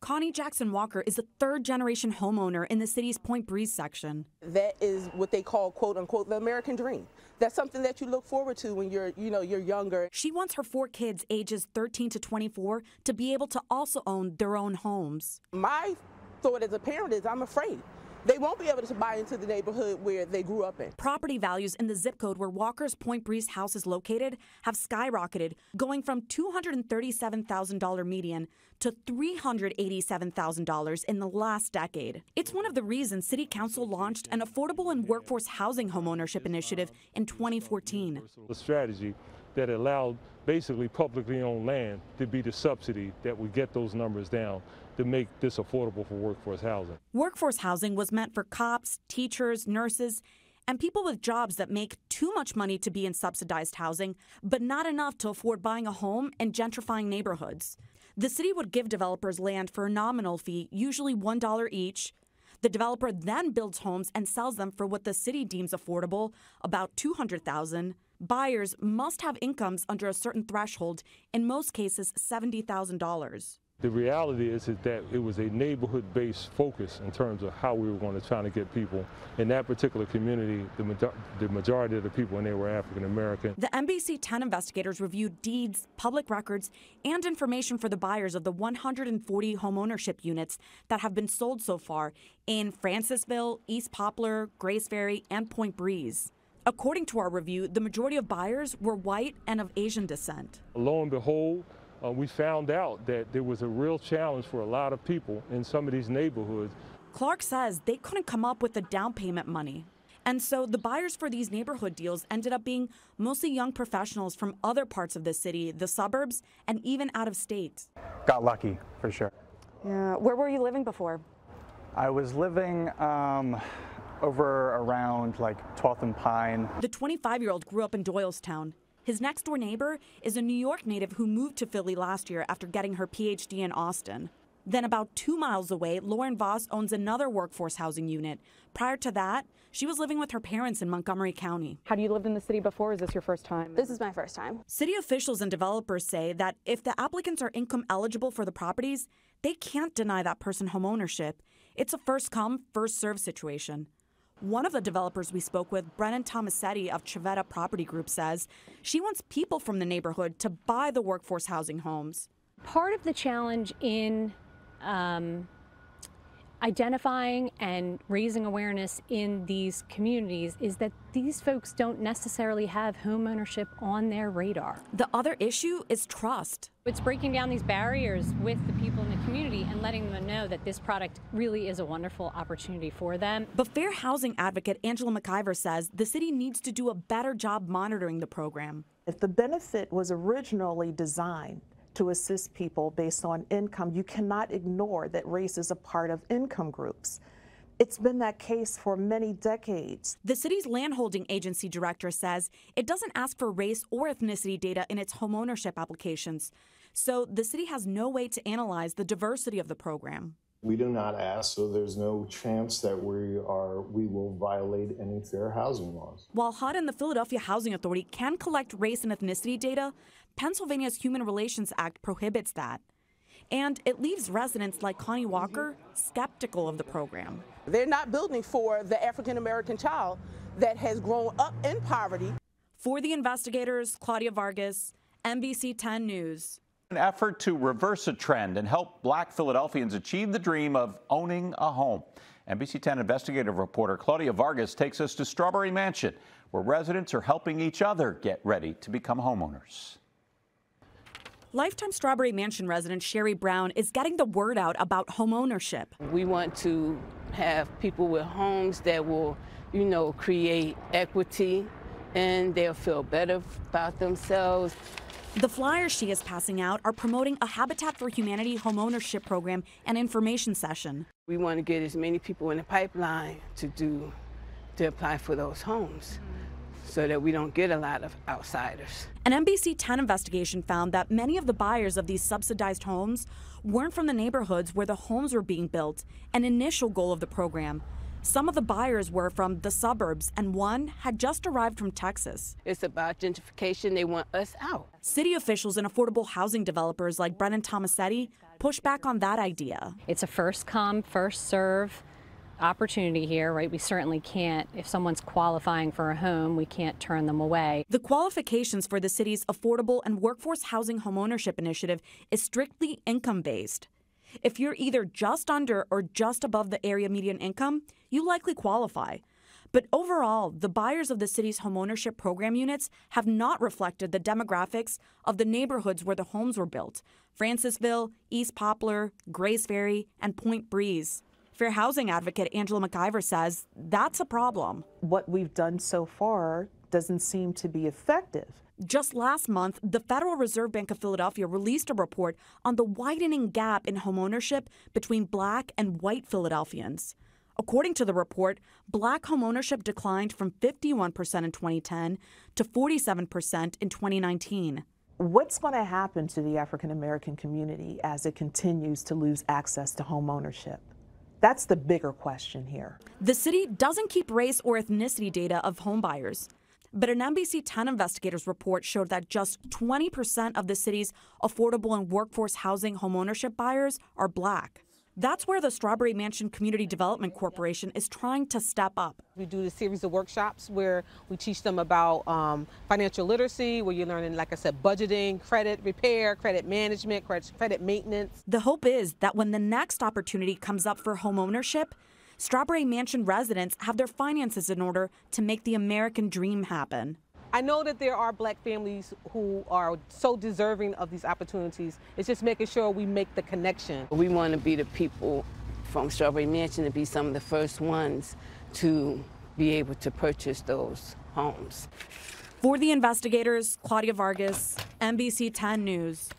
Connie Jackson Walker is a third-generation homeowner in the city's Point Breeze section. That is what they call, quote unquote, the American dream. That's something that you look forward to when you're younger. She wants her 4 kids ages 13 to 24 to be able to also own their own homes. My thought as a parent is I'm afraid they won't be able to buy into the neighborhood where they grew up in. Property values in the zip code where Walker's Point Breeze house is located have skyrocketed, going from $237,000 median to $387,000 in the last decade. It's one of the reasons City Council launched an affordable and workforce housing homeownership initiative in 2014. A strategy that allowed basically publicly owned land to be the subsidy that would get those numbers down to make this affordable for workforce housing. Workforce housing was meant for cops, teachers, nurses, and people with jobs that make too much money to be in subsidized housing, but not enough to afford buying a home in gentrifying neighborhoods. The city would give developers land for a nominal fee, usually $1 each. The developer then builds homes and sells them for what the city deems affordable, about $200,000. Buyers must have incomes under a certain threshold, in most cases $70,000. The reality is that it was a neighborhood-based focus in terms of how we were going to try to get people in that particular community. The majority of the people in there were African American. The NBC10 investigators reviewed deeds, public records, and information for the buyers of the 140 homeownership units that have been sold so far in Francisville, East Poplar, Grace Ferry, and Point Breeze. According to our review, the majority of buyers were white and of Asian descent. Lo and behold, we found out that there was a real challenge for a lot of people in some of these neighborhoods. Clark says they couldn't come up with the down payment money. And so the buyers for these neighborhood deals ended up being mostly young professionals from other parts of the city, the suburbs, and even out of state. Got lucky, for sure. Yeah. Where were you living before? I was living over around like 12th and Pine. The 25-year-old grew up in Doylestown. His next-door neighbor is a New York native who moved to Philly last year after getting her PhD in Austin. Then about 2 miles away, Lauren Voss owns another workforce housing unit. Prior to that, she was living with her parents in Montgomery County. Had you lived in the city before, or is this your first time? This is my first time. City officials and developers say that if the applicants are income eligible for the properties, they can't deny that person homeownership. It's a first-come, first-served situation. One of the developers we spoke with, Brennan Tomasetti of Trivetta Property Group, says she wants people from the neighborhood to buy the workforce housing homes. Part of the challenge in identifying and raising awareness in these communities is that these folks don't necessarily have homeownership on their radar. The other issue is trust. It's breaking down these barriers with the people in the community and letting them know that this product really is a wonderful opportunity for them. But fair housing advocate Angela McIver says the city needs to do a better job monitoring the program. If the benefit was originally designed to assist people based on income, you cannot ignore that race is a part of income groups. It's been that case for many decades. The city's landholding agency director says it doesn't ask for race or ethnicity data in its homeownership applications, so the city has no way to analyze the diversity of the program. We do not ask, so there's no chance that we will violate any fair housing laws. While HUD and the Philadelphia Housing Authority can collect race and ethnicity data, Pennsylvania's Human Relations Act prohibits that. And it leaves residents like Connie Walker skeptical of the program. They're not building for the African American child that has grown up in poverty. For the investigators, Claudia Vargas, NBC10 News. An effort to reverse a trend and help Black Philadelphians achieve the dream of owning a home. NBC10 investigative reporter Claudia Vargas takes us to Strawberry Mansion, where residents are helping each other get ready to become homeowners. Lifetime Strawberry Mansion resident Sherry Brown is getting the word out about homeownership. We want to have people with homes that will, create equity and they'll feel better about themselves. The flyers she is passing out are promoting a Habitat for Humanity homeownership program and information session. We want to get as many people in the pipeline to apply for those homes so that we don't get a lot of outsiders. An NBC10 investigation found that many of the buyers of these subsidized homes weren't from the neighborhoods where the homes were being built, an initial goal of the program. Some of the buyers were from the suburbs, and one had just arrived from Texas. It's about gentrification. They want us out. City officials and affordable housing developers like Brennan Tomasetti push back on that idea. It's a first come, first serve opportunity here, right? We certainly can't, if someone's qualifying for a home, we can't turn them away. The qualifications for the city's affordable and workforce housing homeownership initiative is strictly income-based. If you're either just under or just above the area median income, you likely qualify. But overall, the buyers of the city's homeownership program units have not reflected the demographics of the neighborhoods where the homes were built: Francisville, East Poplar, Grays Ferry, and Point Breeze. Fair housing advocate Angela McIver says that's a problem. What we've done so far doesn't seem to be effective. Just last month, the Federal Reserve Bank of Philadelphia released a report on the widening gap in homeownership between Black and white Philadelphians. According to the report, Black homeownership declined from 51% in 2010 to 47% in 2019. What's going to happen to the African American community as it continues to lose access to homeownership? That's the bigger question here. The city doesn't keep race or ethnicity data of homebuyers, but an NBC10 Investigators report showed that just 20% of the city's affordable and workforce housing homeownership buyers are Black. That's where the Strawberry Mansion Community Development Corporation is trying to step up. We do a series of workshops where we teach them about financial literacy, where you're learning, like I said, budgeting, credit repair, credit management, credit maintenance. The hope is that when the next opportunity comes up for homeownership, Strawberry Mansion residents have their finances in order to make the American dream happen. I know that there are Black families who are so deserving of these opportunities. It's just making sure we make the connection. We want to be the people from Strawberry Mansion to be some of the first ones to be able to purchase those homes. For the investigators, Claudia Vargas, NBC10 News.